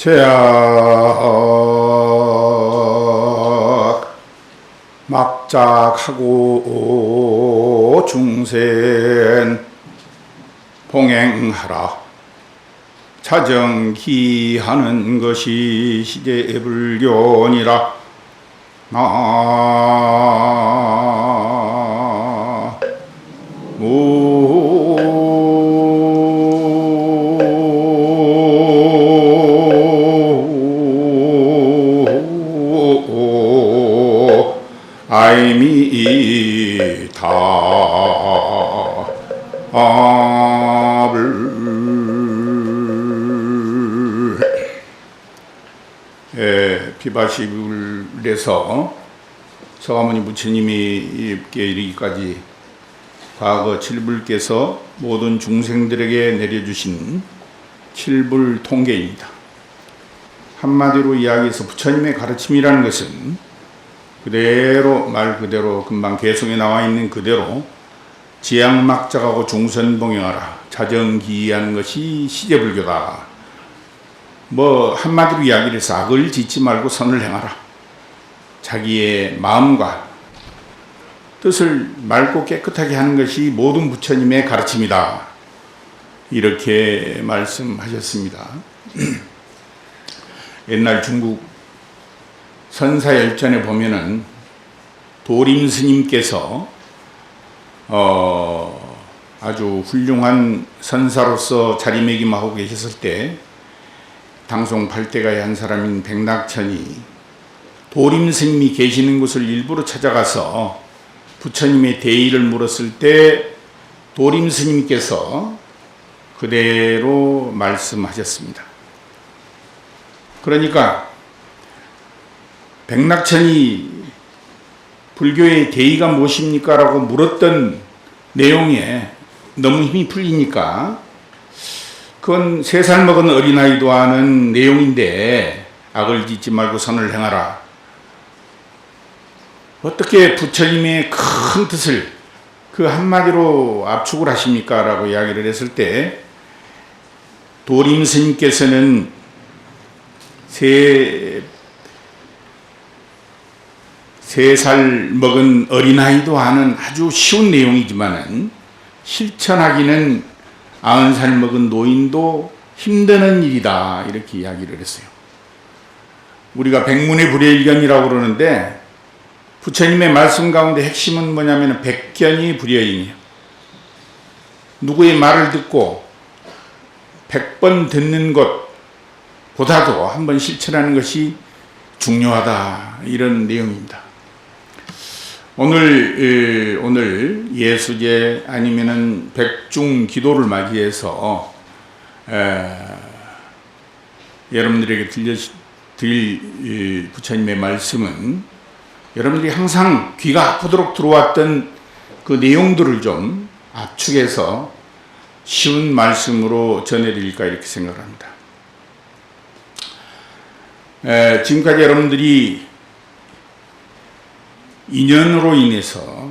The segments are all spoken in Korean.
제약 막작하고 중생 봉행하라. 자정기하는 것이 시대불교니라. 비바시불에서 서가모니 부처님이 이르기까지 과거 칠불께서 모든 중생들에게 내려주신 칠불 통계입니다. 한마디로 이야기해서 부처님의 가르침이라는 것은 그대로 말 그대로 금방 개성에 나와 있는 그대로 지양막작하고 중선봉행하라. 자정기하는 것이 시제불교다. 한마디로 이야기를 해서 악을 짓지 말고 선을 행하라. 자기의 마음과 뜻을 맑고 깨끗하게 하는 것이 모든 부처님의 가르침이다. 이렇게 말씀하셨습니다. 옛날 중국 선사열전에 보면은 도림 스님께서 아주 훌륭한 선사로서 자리매김하고 계셨을 때 당송 8대가의 한 사람인 백낙천이 도림 스님이 계시는 곳을 일부러 찾아가서 부처님의 대의를 물었을 때 도림 스님께서 그대로 말씀하셨습니다. 그러니까 백낙천이 불교의 대의가 무엇입니까? 라고 물었던 내용에 너무 힘이 풀리니까 그건 3살 먹은 어린아이도 아는 내용인데 악을 짓지 말고 선을 행하라. 어떻게 부처님의 큰 뜻을 그 한마디로 압축을 하십니까? 라고 이야기를 했을 때 도림 스님께서는 3살 먹은 어린아이도 아는 아주 쉬운 내용이지만은 실천하기는 90살 먹은 노인도 힘드는 일이다. 이렇게 이야기를 했어요. 우리가 백문의 불여일견이라고 그러는데 부처님의 말씀 가운데 핵심은 뭐냐면 백견이 불여인이에요. 누구의 말을 듣고 100번 듣는 것보다도 한번 실천하는 것이 중요하다. 이런 내용입니다. 오늘 예수제 아니면은 백중 기도를 맞이해서 여러분들에게 드릴 부처님의 말씀은 여러분들이 항상 귀가 아프도록 들어왔던 그 내용들을 좀 압축해서 쉬운 말씀으로 전해드릴까 이렇게 생각합니다. 지금까지 여러분들이 인연으로 인해서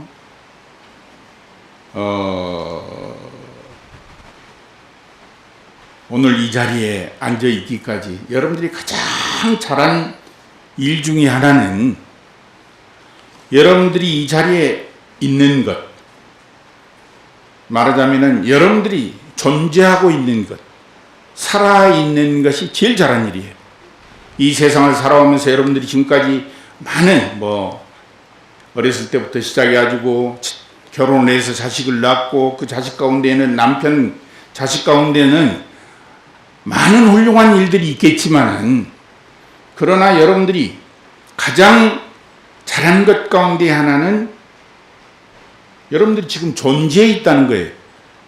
오늘 이 자리에 앉아 있기까지 여러분들이 가장 잘한 일 중에 하나는 여러분들이 이 자리에 있는 것, 말하자면 여러분들이 존재하고 있는 것, 살아있는 것이 제일 잘한 일이에요. 이 세상을 살아오면서 여러분들이 지금까지 많은 어렸을 때부터 시작해가지고 결혼을 해서 자식을 낳고 그 자식 가운데는 남편 자식 가운데는 많은 훌륭한 일들이 있겠지만은 그러나 여러분들이 가장 잘한 것 가운데 하나는 여러분들이 지금 존재해 있다는 거예요.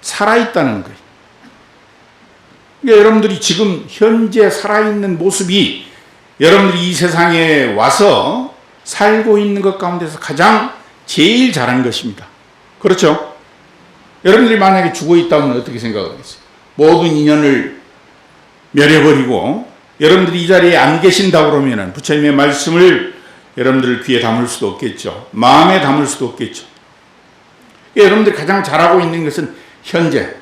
살아있다는 거예요. 그러니까 여러분들이 지금 현재 살아있는 모습이 여러분들이 이 세상에 와서 살고 있는 것 가운데서 가장 제일 잘한 것입니다. 그렇죠? 여러분들이 만약에 죽어 있다면 어떻게 생각하겠어요? 모든 인연을 멸해버리고 여러분들이 이 자리에 안 계신다고 그러면 부처님의 말씀을 여러분들 귀에 담을 수도 없겠죠. 마음에 담을 수도 없겠죠. 여러분들이 가장 잘하고 있는 것은 현재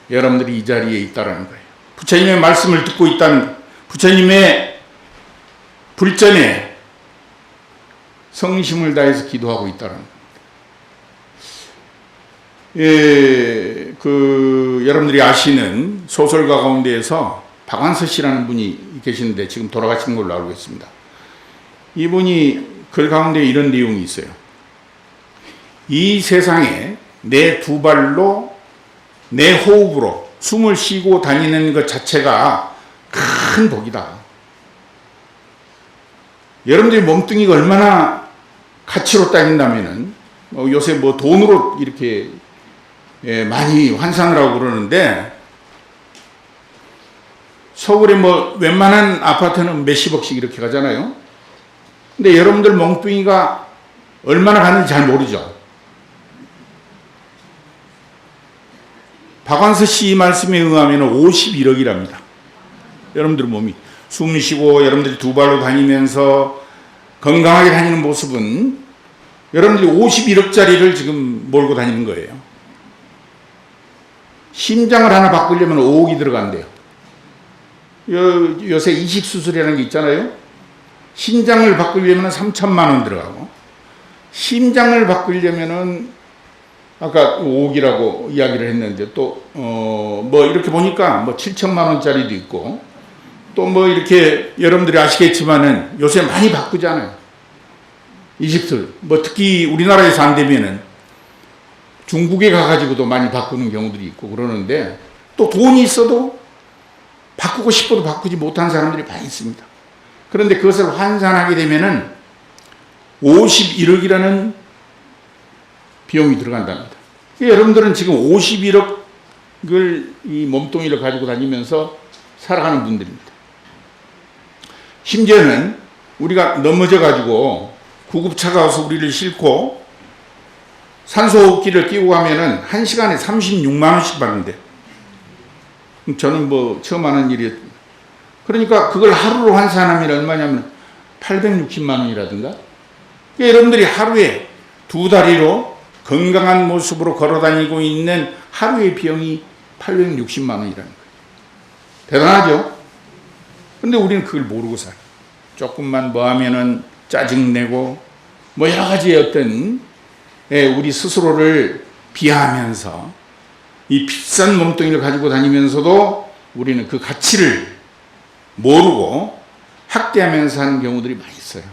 여러분들이 이 자리에 있다는 거예요. 부처님의 말씀을 듣고 있다는, 부처님의 불전에 성심을 다해서 기도하고 있다는 겁니다. 여러분들이 아시는 소설가 가운데에서 박완서 씨라는 분이 계시는데 지금 돌아가신 걸로 알고 있습니다. 이분이 글 가운데 이런 내용이 있어요. 이 세상에 내 두 발로 내 호흡으로 숨을 쉬고 다니는 것 자체가 큰 복이다. 여러분들이 몸뚱이가 얼마나 가치로 따진다면은 요새 뭐 돈으로 이렇게 많이 환산을 하고 그러는데 서울에 뭐 웬만한 아파트는 몇십억씩 이렇게 가잖아요. 근데 여러분들 몸뚱이가 얼마나 가는지 잘 모르죠. 박완서 씨 말씀에 의하면 51억이랍니다. 여러분들 몸이 숨 쉬고 여러분들이 두 발로 다니면서 건강하게 다니는 모습은 여러분들이 51억짜리를 지금 몰고 다니는 거예요. 심장을 하나 바꾸려면 5억이 들어간대요. 요새 이식수술이라는 게 있잖아요. 신장을 바꾸려면 3천만 원 들어가고, 심장을 바꾸려면은 아까 5억이라고 이야기를 했는데 또 뭐 이렇게 보니까 뭐 7천만 원짜리도 있고, 또 뭐 이렇게 여러분들이 아시겠지만은 요새 많이 바꾸잖아요. 이식술. 뭐 특히 우리나라에서 안 되면은 중국에 가가지고도 많이 바꾸는 경우들이 있고 그러는데, 또 돈이 있어도 바꾸고 싶어도 바꾸지 못한 사람들이 많이 있습니다. 그런데 그것을 환산하게 되면은 51억이라는 비용이 들어간답니다. 여러분들은 지금 51억을 이 몸뚱이를 가지고 다니면서 살아가는 분들입니다. 심지어는 우리가 넘어져 가지고 구급차가 와서 우리를 싣고 산소호흡기를 끼고 가면은 1시간에 36만 원씩 받는데, 저는 뭐 처음 하는 일이었. 그러니까 그걸 하루로 환산하면 얼마냐면 860만 원이라든가. 여러분들이 하루에 두 다리로 건강한 모습으로 걸어 다니고 있는 하루의 비용이 860만 원이라는 거예요. 대단하죠? 근데 우리는 그걸 모르고 살아요. 조금만 뭐 하면은 짜증내고 뭐 여러 가지의 어떤 우리 스스로를 비하하면서 이 비싼 몸뚱이를 가지고 다니면서도 우리는 그 가치를 모르고 학대하면서 하는 경우들이 많이 있어요.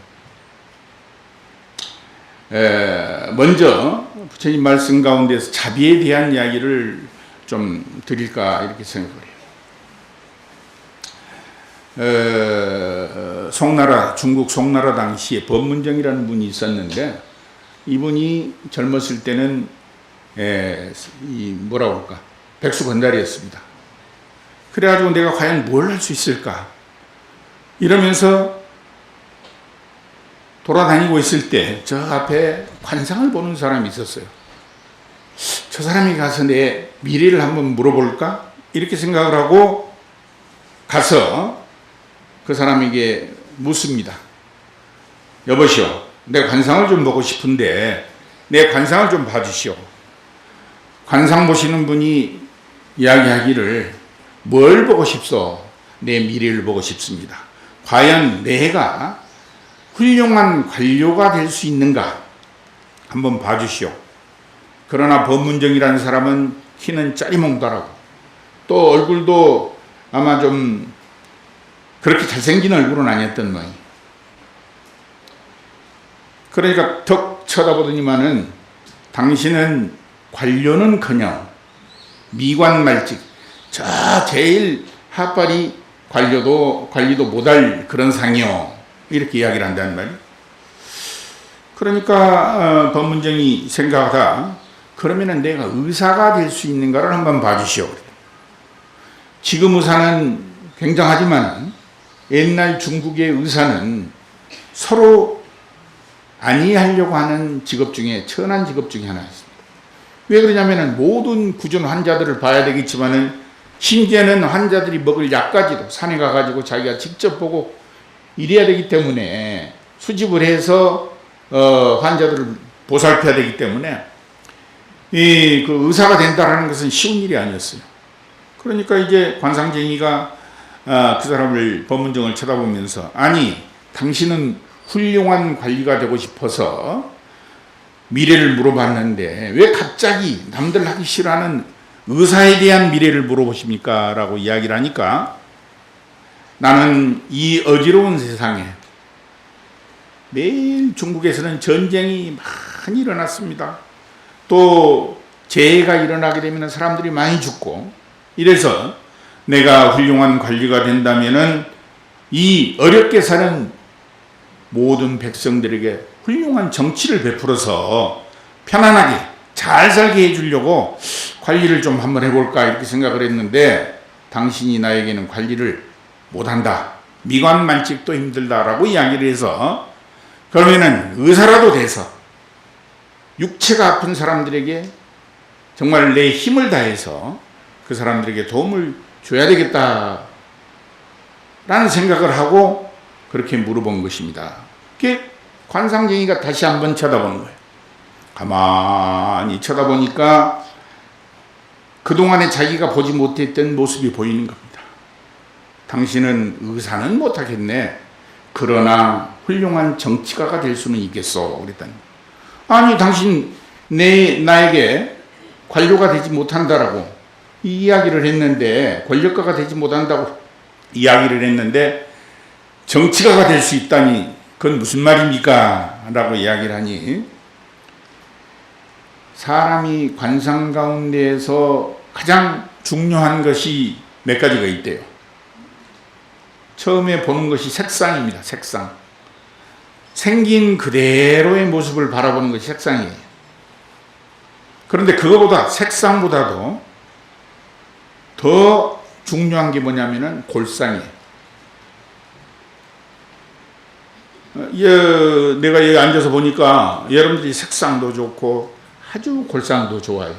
먼저 부처님 말씀 가운데서 자비에 대한 이야기를 좀 드릴까 이렇게 생각을 해요. 중국 송나라 당시에 법문정이라는 분이 있었는데, 이분이 젊었을 때는 뭐라고 할까, 백수건달이었습니다. 그래가지고 내가 과연 뭘 할 수 있을까 이러면서 돌아다니고 있을 때 저 앞에 관상을 보는 사람이 있었어요. 저 사람이 가서 내 미래를 한번 물어볼까 이렇게 생각을 하고 가서 그 사람에게 묻습니다. 여보시오, 내 관상을 좀 보고 싶은데 내 관상을 좀 봐주시오. 관상 보시는 분이 이야기하기를, 뭘 보고 싶소? 내 미래를 보고 싶습니다. 과연 내가 훌륭한 관료가 될 수 있는가 한번 봐주시오. 그러나 법문정이라는 사람은 키는 짜리몽달하고 또 얼굴도 아마 좀 그렇게 잘생긴 얼굴은 아니었던 모양. 그러니까 덕 쳐다보더니만은, 당신은 관료는커녕 미관말직, 저 제일 하빨이 관리도 못할 그런 상이요, 이렇게 이야기를 한다는 말이에요. 그러니까 법문정이 생각하다, 그러면은 내가 의사가 될 수 있는가를 한번 봐주시오. 지금 의사는 굉장하지만 옛날 중국의 의사는 서로 안이하려고 하는 직업 중에 천한 직업 중에 하나였습니다. 왜 그러냐면은 모든 구전 환자들을 봐야 되겠지만은 심지어는 환자들이 먹을 약까지도 산에 가가지고 자기가 직접 보고 이래야 되기 때문에, 수집을 해서 환자들을 보살펴야 되기 때문에 그 의사가 된다라는 것은 쉬운 일이 아니었어요. 그러니까 이제 관상쟁이가 그 사람을 법문정을 쳐다보면서, 아니 당신은 훌륭한 관리가 되고 싶어서 미래를 물어봤는데 왜 갑자기 남들 하기 싫어하는 의사에 대한 미래를 물어보십니까? 라고 이야기를 하니까, 나는 이 어지러운 세상에 매일 중국에서는 전쟁이 많이 일어났습니다. 또 재해가 일어나게 되면 사람들이 많이 죽고, 이래서 내가 훌륭한 관리가 된다면은 이 어렵게 사는 모든 백성들에게 훌륭한 정치를 베풀어서 편안하게 잘 살게 해주려고 관리를 좀 한번 해볼까 이렇게 생각을 했는데, 당신이 나에게는 관리를 못한다, 미관만직도 힘들다라고 이야기를 해서, 그러면은 의사라도 돼서 육체가 아픈 사람들에게 정말 내 힘을 다해서 그 사람들에게 도움을 줘야 되겠다 라는 생각을 하고 그렇게 물어본 것입니다. 그게 관상쟁이가 다시 한번 쳐다보는 거예요. 가만히 쳐다보니까 그동안에 자기가 보지 못했던 모습이 보이는 겁니다. 당신은 의사는 못하겠네, 그러나 훌륭한 정치가가 될 수는 있겠소. 그랬더니, 아니 당신 나에게 관료가 되지 못한다라고 이야기를 했는데, 권력가가 되지 못한다고 이야기를 했는데 정치가가 될 수 있다니 그건 무슨 말입니까? 라고 이야기를 하니, 사람이 관상 가운데에서 가장 중요한 것이 몇 가지가 있대요. 처음에 보는 것이 색상입니다. 색상. 생긴 그대로의 모습을 바라보는 것이 색상이에요. 그런데 그거보다, 색상보다도 더 중요한 게 뭐냐면은 골상이에요. 내가 여기 앉아서 보니까 여러분들이 색상도 좋고 아주 골상도 좋아요.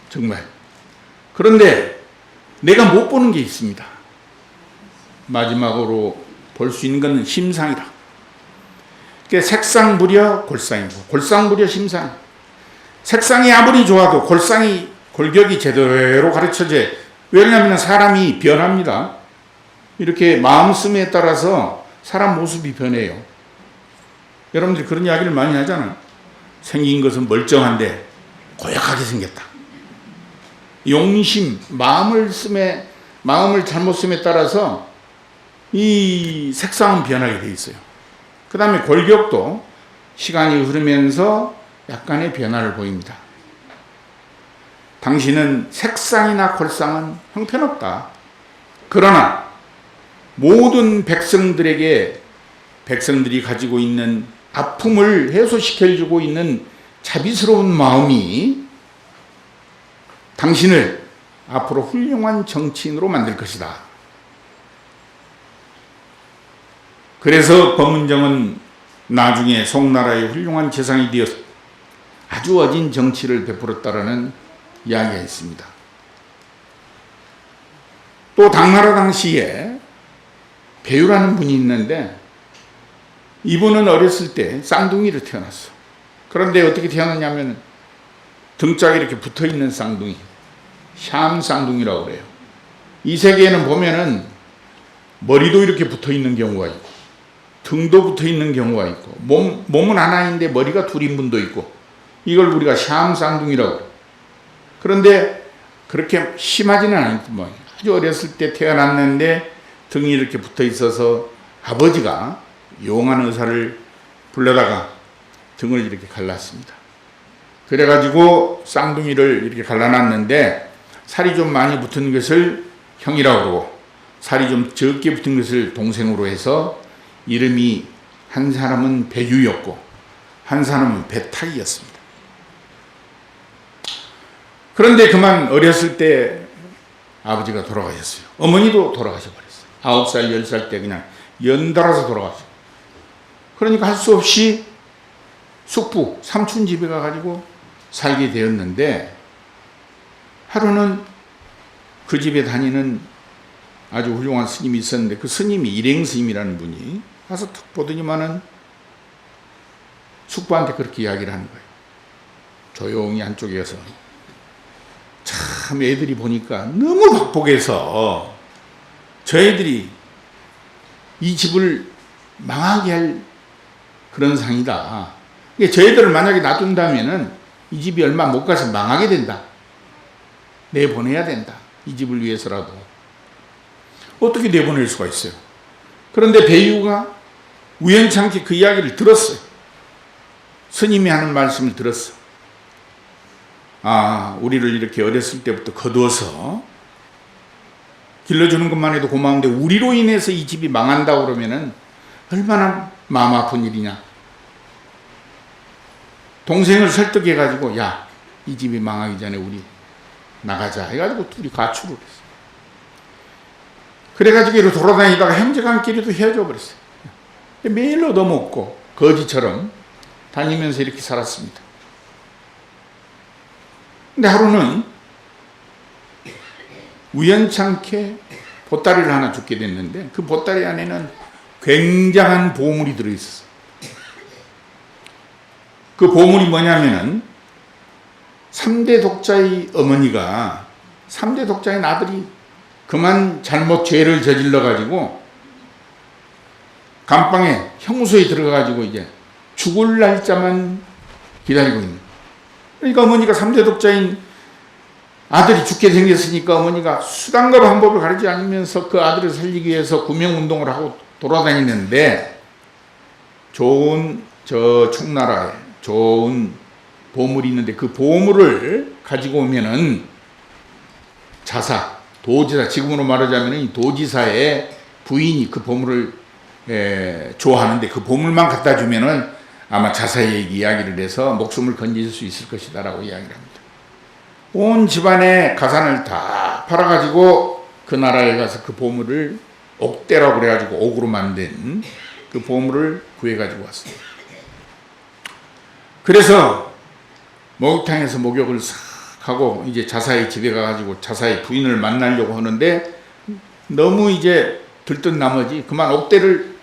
정말. 그런데 내가 못 보는 게 있습니다. 마지막으로 볼 수 있는 것은 심상이라. 그러니까 색상 부려 골상이고, 골상 부려 심상. 색상이 아무리 좋아도 골격이 제대로 가르쳐져야. 왜냐하면 사람이 변합니다. 이렇게 마음씀에 따라서 사람 모습이 변해요. 여러분들이 그런 이야기를 많이 하잖아요. 생긴 것은 멀쩡한데 고약하게 생겼다. 용심, 마음을 잘못 씀에 따라서 이 색상은 변하게 돼 있어요. 그 다음에 골격도 시간이 흐르면서 약간의 변화를 보입니다. 당신은 색상이나 골상은 형편없다. 그러나 모든 백성들이 가지고 있는 아픔을 해소시켜주고 있는 자비스러운 마음이 당신을 앞으로 훌륭한 정치인으로 만들 것이다. 그래서 법문정은 나중에 송나라의 훌륭한 재상이 되어서 아주 어진 정치를 베풀었다라는 이야기가 있습니다. 또 당나라 당시에 배유라는 분이 있는데, 이분은 어렸을 때 쌍둥이로 태어났어. 그런데 어떻게 태어났냐면 등짝에 이렇게 붙어있는 쌍둥이, 샴 쌍둥이라고 그래요. 이 세계에는 보면은 머리도 이렇게 붙어있는 경우가 있고 등도 붙어있는 경우가 있고 몸은 하나인데 머리가 둘인 분도 있고, 이걸 우리가 샴 쌍둥이라고 그래요. 그런데 그렇게 심하지는 않지만 아주 어렸을 때 태어났는데 등이 이렇게 붙어 있어서 아버지가 용한 의사를 불러다가 등을 이렇게 갈랐습니다. 그래가지고 쌍둥이를 이렇게 갈라놨는데, 살이 좀 많이 붙은 것을 형이라고 그러고 살이 좀 적게 붙은 것을 동생으로 해서 이름이 한 사람은 배유였고 한 사람은 배타이였습니다. 그런데 그만 어렸을 때 아버지가 돌아가셨어요. 어머니도 돌아가셔버렸어요. 9살, 10살 때 그냥 연달아서 돌아갔어요. 그러니까 할 수 없이 숙부, 삼촌 집에 가가지고 살게 되었는데, 하루는 그 집에 다니는 아주 훌륭한 스님이 있었는데, 그 스님이 일행 스님이라는 분이 와서 탁 보더니만은 숙부한테 그렇게 이야기를 하는 거예요. 조용히 한쪽에 가서, 참 애들이 보니까 너무 박복해서 저희들이 이 집을 망하게 할 그런 상이다. 저희들을 만약에 놔둔다면은 이 집이 얼마 못 가서 망하게 된다. 내보내야 된다. 이 집을 위해서라도. 어떻게 내보낼 수가 있어요? 그런데 배유가 우연찮게 그 이야기를 들었어요. 스님이 하는 말씀을 들었어. 아, 우리를 이렇게 어렸을 때부터 거두어서 길러주는 것만 해도 고마운데 우리로 인해서 이 집이 망한다고 그러면은 얼마나 마음 아픈 일이냐. 동생을 설득해가지고 야, 이 집이 망하기 전에 우리 나가자 해가지고 둘이 가출을 했어. 그래가지고 이렇게 돌아다니다가 형제간끼리도 헤어져 버렸어요. 매일 얻어먹고 거지처럼 다니면서 이렇게 살았습니다. 근데 하루는 우연찮게 보따리를 하나 줍게 됐는데 그 보따리 안에는 굉장한 보물이 들어있었어요. 그 보물이 뭐냐면은 3대 독자의 어머니가 3대 독자의 아들이 그만 잘못 죄를 저질러 가지고 감방에 형무소에 들어가 가지고 이제 죽을 날짜만 기다리고 있는. 그러니까 어머니가 3대 독자인 아들이 죽게 생겼으니까 어머니가 수단과 방법을 가르치지 않으면서 그 아들을 살리기 위해서 구명운동을 하고 돌아다니는데 좋은 저 청나라에 좋은 보물이 있는데 그 보물을 가지고 오면은 자사, 도지사, 지금으로 말하자면 이 도지사의 부인이 그 보물을 좋아하는데 그 보물만 갖다 주면은 아마 자사의 이야기를 해서 목숨을 건질 수 있을 것이다 라고 이야기를 합니다. 온 집안의 가산을 다 팔아가지고 그 나라에 가서 그 보물을 옥대라고 그래가지고 옥으로 만든 그 보물을 구해가지고 왔어요. 그래서 목욕탕에서 목욕을 싹 하고 이제 자사의 집에 가가지고 자사의 부인을 만나려고 하는데 너무 이제 들뜬 나머지 그만 옥대를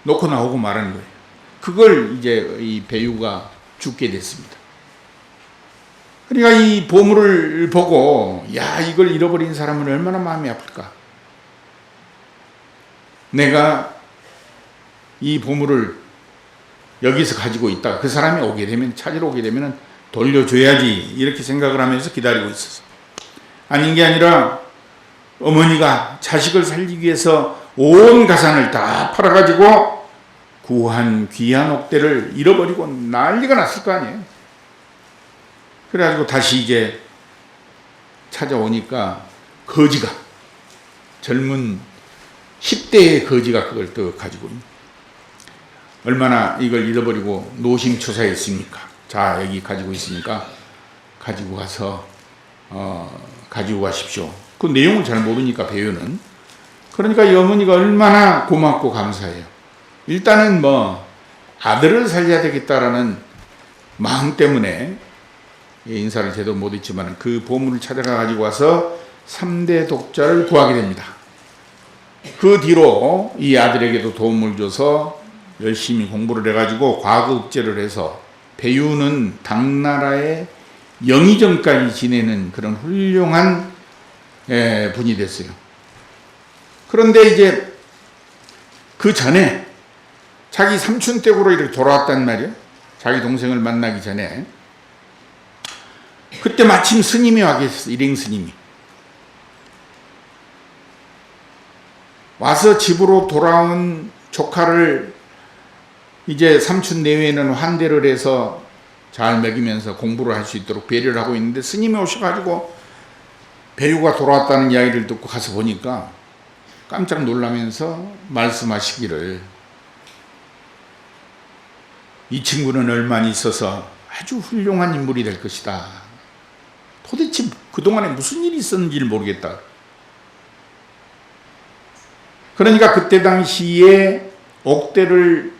놓고 나오고 말하는 거예요. 그걸 이제 이 배유가 죽게 됐습니다. 그러니까 이 보물을 보고 야, 이걸 잃어버린 사람은 얼마나 마음이 아플까. 내가 이 보물을 여기서 가지고 있다가 그 사람이 오게 되면 찾으러 오게 되면 돌려줘야지 이렇게 생각을 하면서 기다리고 있었어. 아닌 게 아니라 어머니가 자식을 살리기 위해서 온 가산을 다 팔아가지고 구한 귀한 옥대를 잃어버리고 난리가 났을 거 아니에요. 그래가지고 다시 이제 찾아오니까 거지가 젊은 10대의 거지가 그걸 또 가지고 얼마나 이걸 잃어버리고 노심초사했습니까? 자, 여기 가지고 있으니까 가지고 가서 가지고 가십시오. 그 내용을 잘 모르니까 배우는. 그러니까 이 어머니가 얼마나 고맙고 감사해요. 일단은 뭐 아들을 살려야 되겠다라는 마음 때문에 인사를 제대로 못했지만 그 보물을 찾아가 가지고 와서 3대 독자를 구하게 됩니다. 그 뒤로 이 아들에게도 도움을 줘서 열심히 공부를 해가지고 과거급제를 해서 배유는 당나라의 영의정까지 지내는 그런 훌륭한 분이 됐어요. 그런데 이제 그 전에 자기 삼촌 댁으로 이렇게 돌아왔단 말이에요. 자기 동생을 만나기 전에. 그때 마침 스님이 와 계셨어요. 일행 스님이. 와서 집으로 돌아온 조카를 이제 삼촌 내외에는 환대를 해서 잘 먹이면서 공부를 할 수 있도록 배려를 하고 있는데 스님이 오셔가지고 배유가 돌아왔다는 이야기를 듣고 가서 보니까 깜짝 놀라면서 말씀하시기를 이 친구는 얼마나 있어서 아주 훌륭한 인물이 될 것이다. 도대체 그동안에 무슨 일이 있었는지를 모르겠다. 그러니까 그때 당시에 옥대를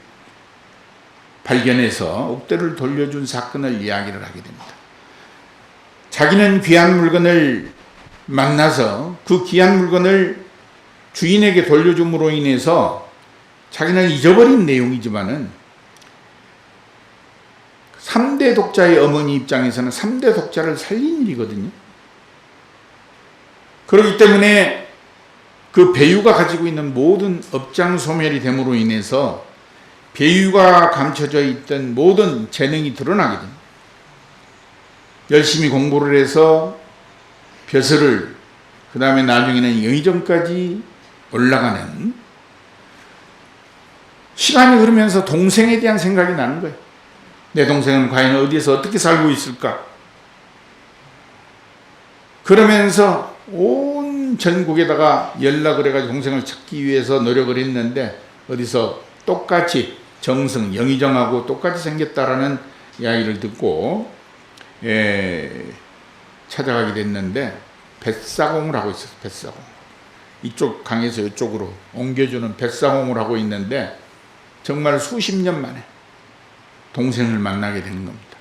발견해서 옥대를 돌려준 사건을 이야기를 하게 됩니다. 자기는 귀한 물건을 만나서 그 귀한 물건을 주인에게 돌려줌으로 인해서 자기는 잊어버린 내용이지만은 3대 독자의 어머니 입장에서는 3대 독자를 살린 일이거든요. 그렇기 때문에 그 배유가 가지고 있는 모든 업장 소멸이 됨으로 인해서 배유가 감춰져 있던 모든 재능이 드러나게 됩니다. 열심히 공부를 해서 벼슬을, 그 다음에 나중에는 영의정까지 올라가는, 시간이 흐르면서 동생에 대한 생각이 나는 거예요. 내 동생은 과연 어디에서 어떻게 살고 있을까? 그러면서 온 전국에다가 연락을 해가지고 동생을 찾기 위해서 노력을 했는데, 어디서 똑같이 정성, 영의정하고 똑같이 생겼다라는 이야기를 듣고 찾아가게 됐는데, 뱃사공을 하고 있었어요. 뱃사공. 이쪽 강에서 이쪽으로 옮겨주는 뱃사공을 하고 있는데, 정말 수십 년 만에 동생을 만나게 되는 겁니다.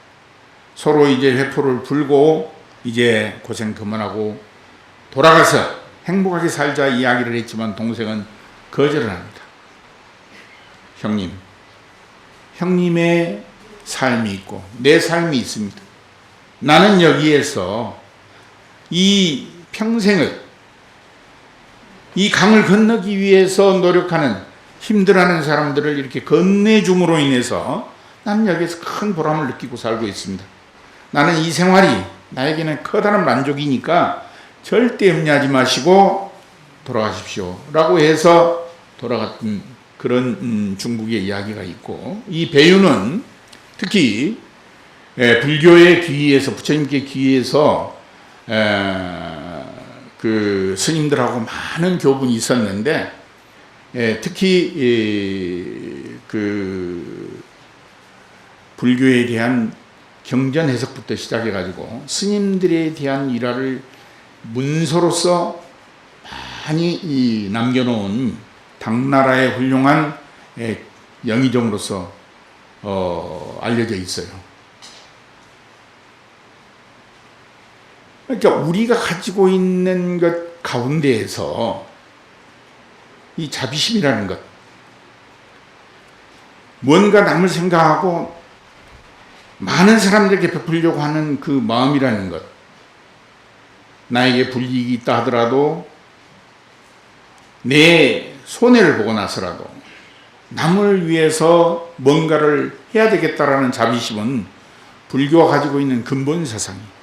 서로 이제 회포를 불고 이제 고생 그만하고 돌아가서 행복하게 살자 이야기를 했지만, 동생은 거절을 합니다. 형님의 삶이 있고 내 삶이 있습니다. 나는 여기에서 이 평생을 이 강을 건너기 위해서 노력하는, 힘들어하는 사람들을 이렇게 건네줌으로 인해서 나는 여기에서 큰 보람을 느끼고 살고 있습니다. 나는 이 생활이 나에게는 커다란 만족이니까 절대 염려하지 마시고 돌아가십시오 라고 해서 돌아갔던 그런 중국의 이야기가 있고, 이 배유는 특히 불교의 귀에서, 부처님께 귀에서 그 스님들하고 많은 교분이 있었는데, 특히 그 불교에 대한 경전 해석부터 시작해 가지고 스님들에 대한 일화를 문서로서 많이 남겨놓은 당나라의 훌륭한 영의정으로서 알려져 있어요. 그러니까 우리가 가지고 있는 것 가운데에서 이 자비심이라는 것, 뭔가 남을 생각하고 많은 사람들에게 베풀려고 하는 그 마음이라는 것, 나에게 불이익이 있다 하더라도 내 손해를 보고 나서라도 남을 위해서 뭔가를 해야 되겠다라는 자비심은 불교가 가지고 있는 근본 사상이에요.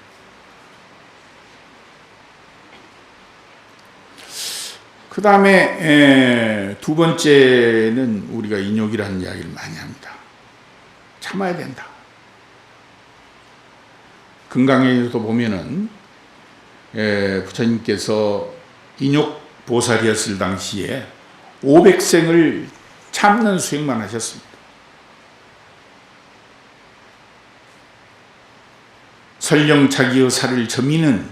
그 다음에 두 번째는 우리가 인욕이라는 이야기를 많이 합니다. 참아야 된다. 금강에도 보면은 부처님께서 인욕 보살이었을 당시에 500생을 참는 수행만 하셨습니다. 설령 자기의 살을 저미는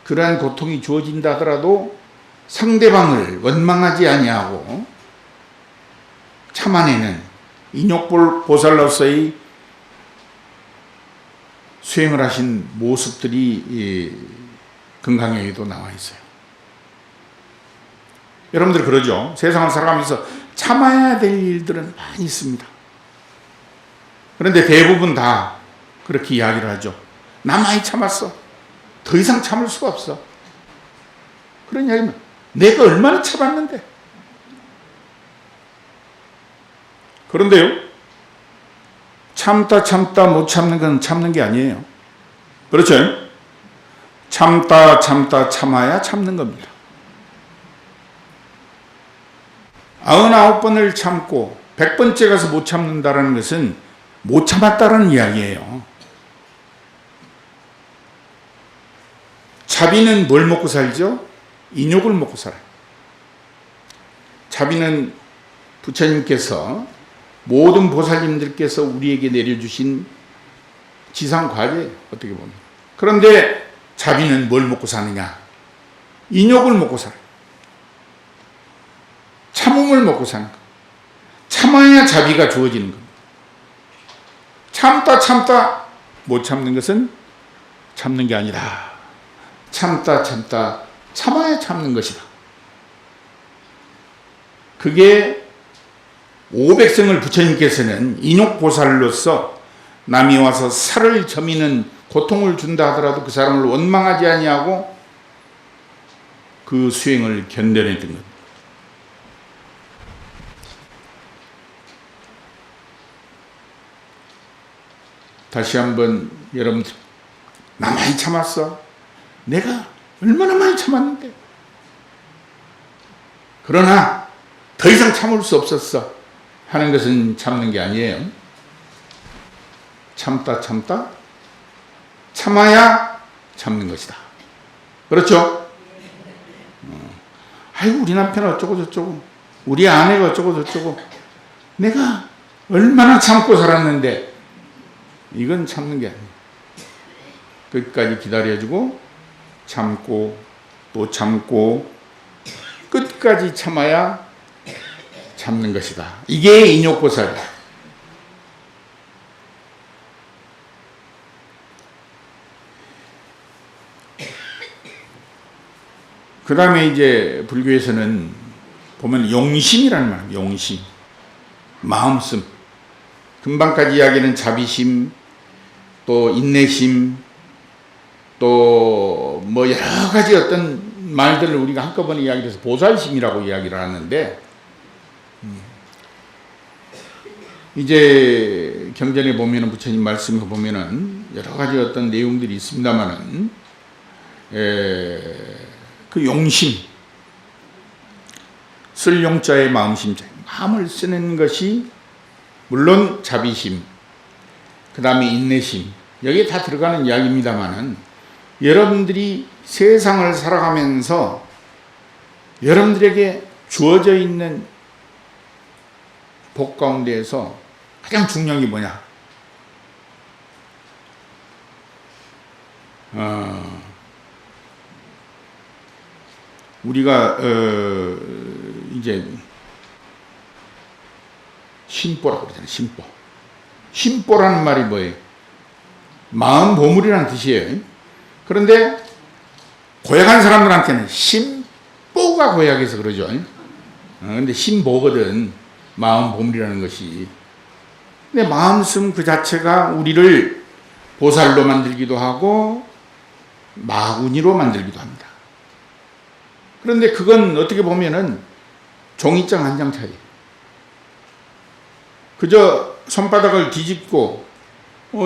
그러한 고통이 주어진다 하더라도 상대방을 원망하지 아니하고 참아내는 인욕보살로서의 수행을 하신 모습들이 금강경에도 나와 있어요. 여러분들 그러죠? 세상을 살아가면서 참아야 될 일들은 많이 있습니다. 그런데 대부분 다 그렇게 이야기를 하죠. 나 많이 참았어. 더 이상 참을 수가 없어. 그런 이야기는 내가 얼마나 참았는데. 그런데요, 참다 못 참는 건 참는 게 아니에요. 그렇죠? 참다 참아야 참는 겁니다. 99번을 참고 100번째 가서 못 참는다는 것은 못 참았다는 이야기예요. 자비는 뭘 먹고 살죠? 인욕을 먹고 살아요. 자비는 부처님께서 모든 보살님들께서 우리에게 내려주신 지상과제예요. 어떻게 보면. 그런데 자비는 뭘 먹고 사느냐? 인욕을 먹고 살아요. 참음을 먹고 사는 것. 참아야 자비가 주어지는 겁니다. 참다 못 참는 것은 참는 게 아니라 참다 참아야 참는 것이다. 그게 500생을 부처님께서는 인욕보살로서 남이 와서 살을 저미는 고통을 준다 하더라도 그 사람을 원망하지 아니하고 그 수행을 견뎌냈던 것. 다시 한번 여러분들, 나 많이 참았어. 내가 얼마나 많이 참았는데. 그러나 더 이상 참을 수 없었어 하는 것은 참는 게 아니에요. 참다 참아야 참는 것이다. 그렇죠? 아이고 우리 남편 어쩌고 저쩌고, 우리 아내가 어쩌고 저쩌고, 내가 얼마나 참고 살았는데. 이건 참는 게 아니에요. 끝까지 기다려주고 참고 또 참고 끝까지 참아야 참는 것이다. 이게 인욕보살이야. 그 다음에 이제 불교에서는 보면 용심이라는 말이에요. 용심, 마음씀. 금방까지 이야기는 자비심, 또 인내심, 또 뭐 여러 가지 어떤 말들을 우리가 한꺼번에 이야기해서 보살심이라고 이야기를 하는데, 이제 경전에 보면은, 부처님 말씀에 보면은 여러 가지 어떤 내용들이 있습니다만은, 그 용심, 쓸 용자의 마음심자, 마음을 쓰는 것이 물론 자비심, 그 다음에 인내심, 여기에 다 들어가는 이야기입니다만은, 여러분들이 세상을 살아가면서 여러분들에게 주어져 있는 복 가운데에서 가장 중요한 게 뭐냐? 우리가 이제 심보라고 그러잖아요. 심보. 심보라는 말이 뭐예요? 마음 보물이라는 뜻이에요. 그런데 고약한 사람들한테는 심보가 고약해서 그러죠. 근데 심보거든, 마음 보물이라는 것이. 근데 마음씀 그 자체가 우리를 보살로 만들기도 하고 마구니로 만들기도 합니다. 그런데 그건 어떻게 보면은 종이장 한 장 차이. 그저 손바닥을 뒤집고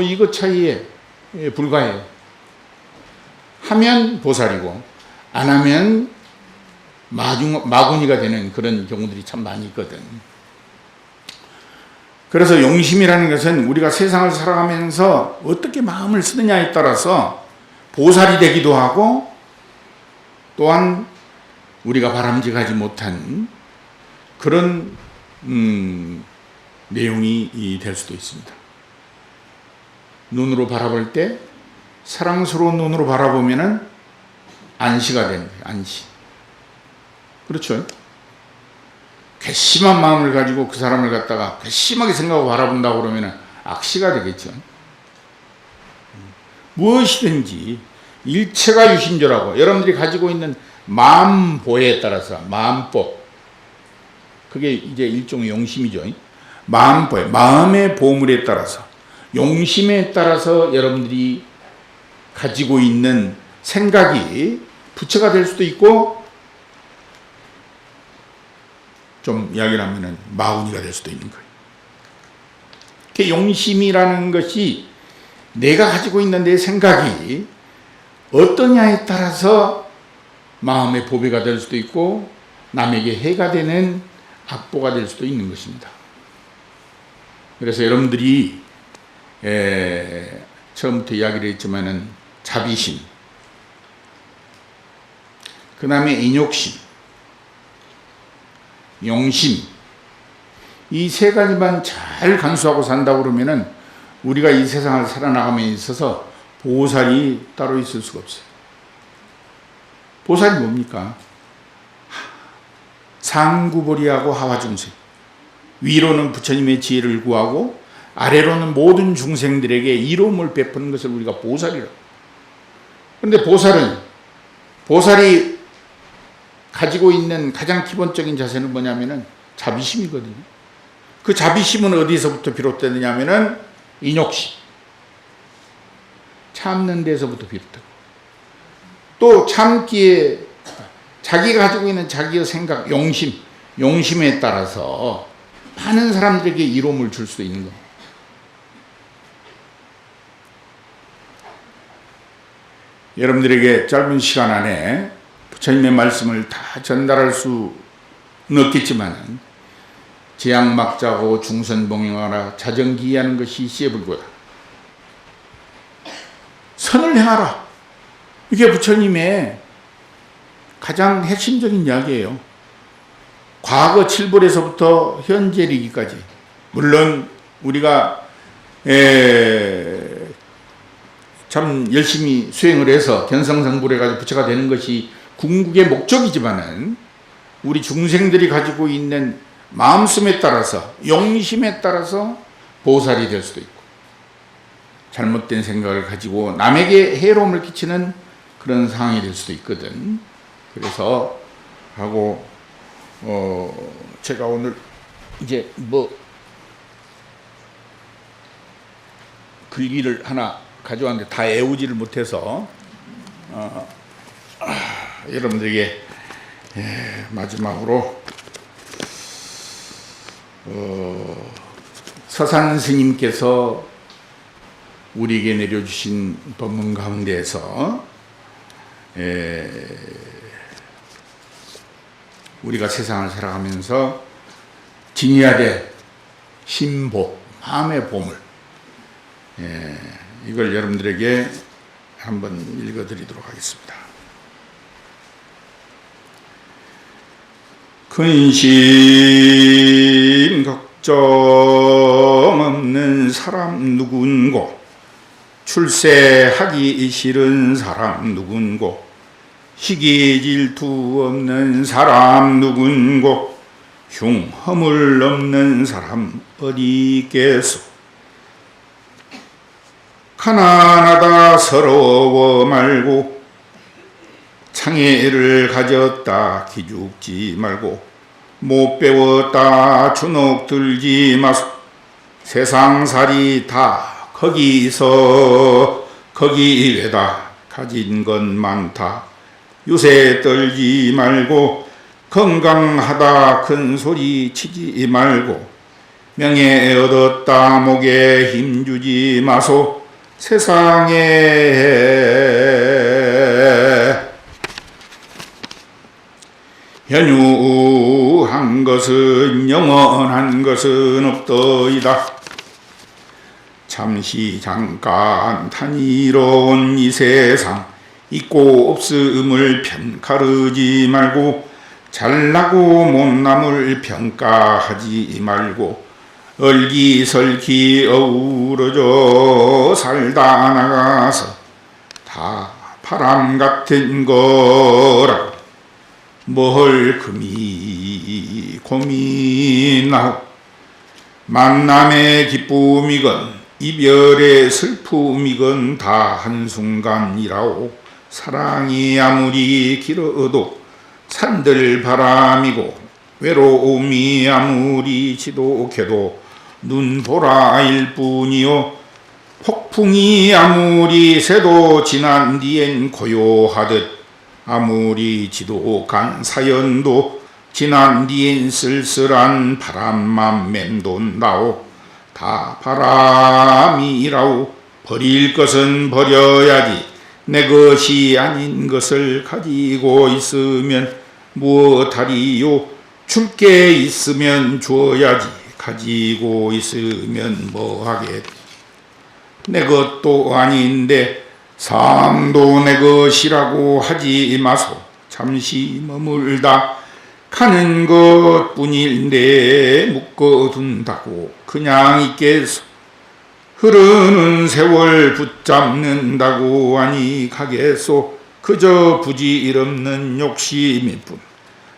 이거 차이에 불과해요. 하면 보살이고 안 하면 마구니가 되는 그런 경우들이 참 많이 있거든. 그래서 용심이라는 것은 우리가 세상을 살아가면서 어떻게 마음을 쓰느냐에 따라서 보살이 되기도 하고, 또한 우리가 바람직하지 못한 그런 내용이 될 수도 있습니다. 눈으로 바라볼 때 사랑스러운 눈으로 바라보면은 안시가 되는 거예요. 안시. 그렇죠? 괘씸한 마음을 가지고 그 사람을 갖다가 괘씸하게 생각하고 바라본다고 그러면은 악시가 되겠죠. 무엇이든지 일체가 유심조라고, 여러분들이 가지고 있는 마음보에 따라서, 마음보, 그게 이제 일종의 용심이죠. 마음보에, 마음의 보물에 따라서, 용심에 따라서 여러분들이 가지고 있는 생각이 부처가 될 수도 있고, 좀 이야기를 하면은 마구니가 될 수도 있는 거예요. 그 용심이라는 것이 내가 가지고 있는 내 생각이 어떠냐에 따라서 마음의 보배가 될 수도 있고 남에게 해가 되는 악보가 될 수도 있는 것입니다. 그래서 여러분들이 처음부터 이야기를 했지만은 자비심, 그 다음에 인욕심, 용심, 이 세 가지만 잘 간수하고 산다고 그러면은 우리가 이 세상을 살아나감에 있어서 보살이 따로 있을 수가 없어요. 보살이 뭡니까? 상구보리하고 하와중생. 위로는 부처님의 지혜를 구하고 아래로는 모든 중생들에게 이로움을 베푸는 것을 우리가 보살이라고. 그런데 보살이 가지고 있는 가장 기본적인 자세는 뭐냐면은 자비심이거든요. 그 자비심은 어디서부터 비롯되느냐면은 인욕심, 참는 데서부터 비롯되고, 또 참기에 자기가 가지고 있는 자기의 생각, 용심에 따라서 많은 사람들에게 이로움을 줄 수 있는 거예요. 여러분들에게 짧은 시간 안에 부처님의 말씀을 다 전달할 수는 없겠지만 제약막자고 중선봉행하라 자정기하는 것이 시에불고다. 선을 행하라. 이게 부처님의 가장 핵심적인 이야기예요. 과거 칠불에서부터 현재 리기까지. 물론 우리가 참 열심히 수행을 해서 견성성불해가지고 부처가 되는 것이 궁극의 목적이지만은 우리 중생들이 가지고 있는 마음씀에 따라서 용심에 따라서 보살이 될 수도 있고 잘못된 생각을 가지고 남에게 해로움을 끼치는 그런 상황이 될 수도 있거든. 그래서 하고 제가 오늘 이제 글귀를 하나 가져왔는데 다 외우지를 못해서 여러분들에게 마지막으로 서산 스님께서 우리에게 내려주신 법문 가운데에서 우리가 세상을 살아가면서 지녀야 될 심보, 마음의 보물, 이걸 여러분들에게 한번 읽어드리도록 하겠습니다. 근심 걱정 없는 사람 누군고, 출세하기 싫은 사람 누군고, 희귀 질투 없는 사람 누군고, 흉허물 없는 사람 어디 있겠소. 가난하다 서러워 말고, 창의를 가졌다 기죽지 말고, 못 배웠다 주눅 들지 마소. 세상살이 다 거기서 거기에다 가진 건 많다. 요새 떨지 말고, 건강하다 큰 소리 치지 말고, 명예 얻었다 목에 힘주지 마소. 세상에 현유한 것은 영원한 것은 없더이다. 잠시 잠깐 탄이로운 이 세상, 있고 없음을 편가르지 말고, 잘나고 못남을 평가하지 말고, 얼기설기 어우러져 살다 나가서 다 바람 같은 거라. 뭘 금이 고민하오. 만남의 기쁨이건 이별의 슬픔이건 다 한순간이라오. 사랑이 아무리 길어도 산들 바람이고, 외로움이 아무리 지독해도 눈보라일 뿐이요. 폭풍이 아무리 새도 지난 뒤엔 고요하듯, 아무리 지독한 사연도 지난 뒤엔 쓸쓸한 바람만 맴돈다오. 다 바람이라오. 버릴 것은 버려야지. 내 것이 아닌 것을 가지고 있으면 무엇하리요. 줄 게 있으면 주어야지. 가지고 있으면 뭐하겠. 내 것도 아닌데 상도 내 것이라고 하지 마소. 잠시 머물다 가는 것뿐인데 묶어둔다고 그냥 있겠소. 흐르는 세월 붙잡는다고 아니 가겠소. 그저 부질없는 욕심일 뿐.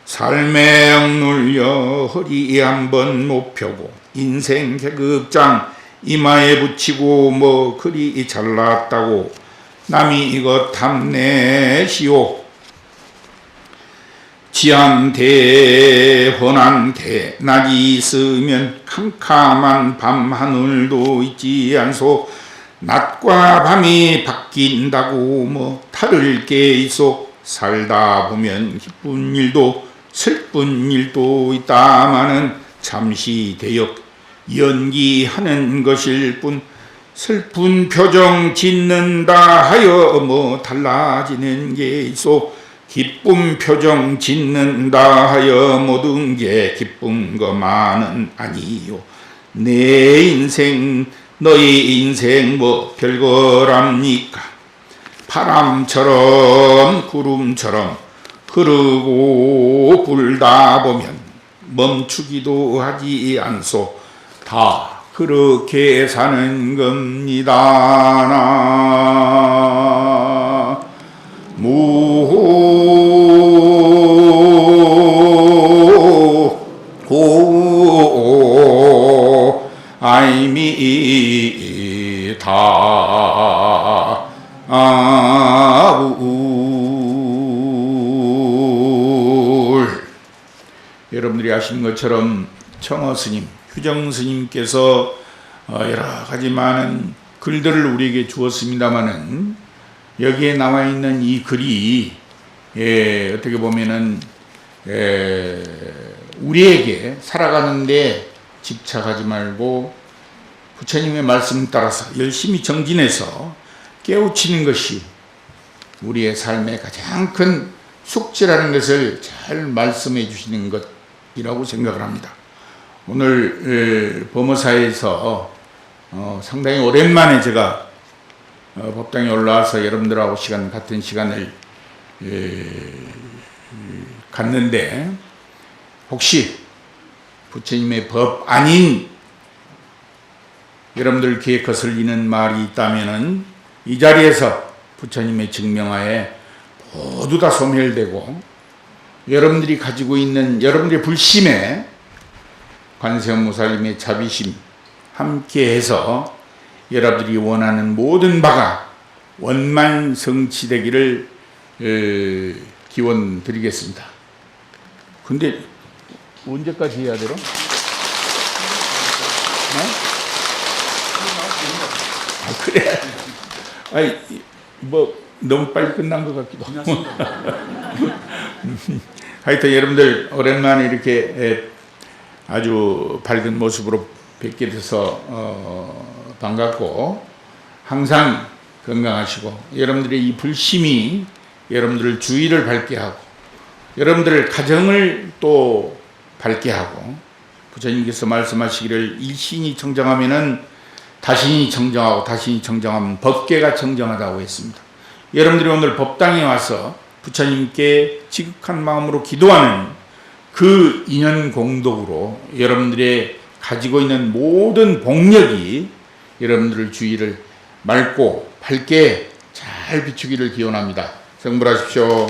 삶에 억눌려 허리 한번 못 펴고, 인생 계급장 이마에 붙이고 뭐 그리 잘났다고 남이 이것 탐내시오. 지한대 헌한대 낮이 있으면 캄캄한 밤 하늘도 있지 않소. 낮과 밤이 바뀐다고 뭐 다를 게 있소. 살다 보면 기쁜 일도 슬픈 일도 있다마는 잠시 대역 연기하는 것일 뿐 슬픈 표정 짓는다 하여 뭐 달라지는 게 있어 기쁜 표정 짓는다 하여 모든 게 기쁜 것만은 아니요. 내 인생 너의 인생 뭐 별거랍니까. 바람처럼 구름처럼 흐르고 불다 보면 멈추기도 하지 않소. 다 그렇게 사는 겁니다. 아이미다 여러분들이 아시는 것처럼 청어 스님, 휴정 스님께서 여러 가지 많은 글들을 우리에게 주었습니다마는 여기에 나와 있는 이 글이 어떻게 보면은 우리에게 살아가는데 집착하지 말고 부처님의 말씀 따라서 열심히 정진해서 깨우치는 것이 우리의 삶의 가장 큰 숙제라는 것을 잘 말씀해 주시는 것이라고 생각을 합니다. 오늘 범어사에서 상당히 오랜만에 제가 법당에 올라와서 여러분들하고 같은 시간을 갔는데 혹시 부처님의 법 아닌 여러분들 귀에 거슬리는 말이 있다면은 이 자리에서 부처님의 증명하에 모두 다 소멸되고 여러분들이 가지고 있는 여러분들의 불심에 관세음보살님의 자비심 함께해서 여러분들이 원하는 모든 바가 원만성취되기를 기원 드리겠습니다. 근데 언제까지 해야 되나? 그래. 아니, 뭐 너무 빨리 끝난 것 같기도 하고. 하여튼 여러분들 오랜만에 이렇게 아주 밝은 모습으로 뵙게 돼서 반갑고 항상 건강하시고 여러분들의 이 불심이 여러분들 주의를 밝게 하고 여러분들의 가정을 또 밝게 하고 부처님께서 말씀하시기를 일신이 청정하면은 다신이 청정하고 다신이 청정하면 법계가 청정하다고 했습니다. 여러분들이 오늘 법당에 와서 부처님께 지극한 마음으로 기도하는 그 인연 공덕으로 여러분들의 가지고 있는 모든 복력이 여러분들의 주의를 맑고 밝게 잘 비추기를 기원합니다. 성불하십시오.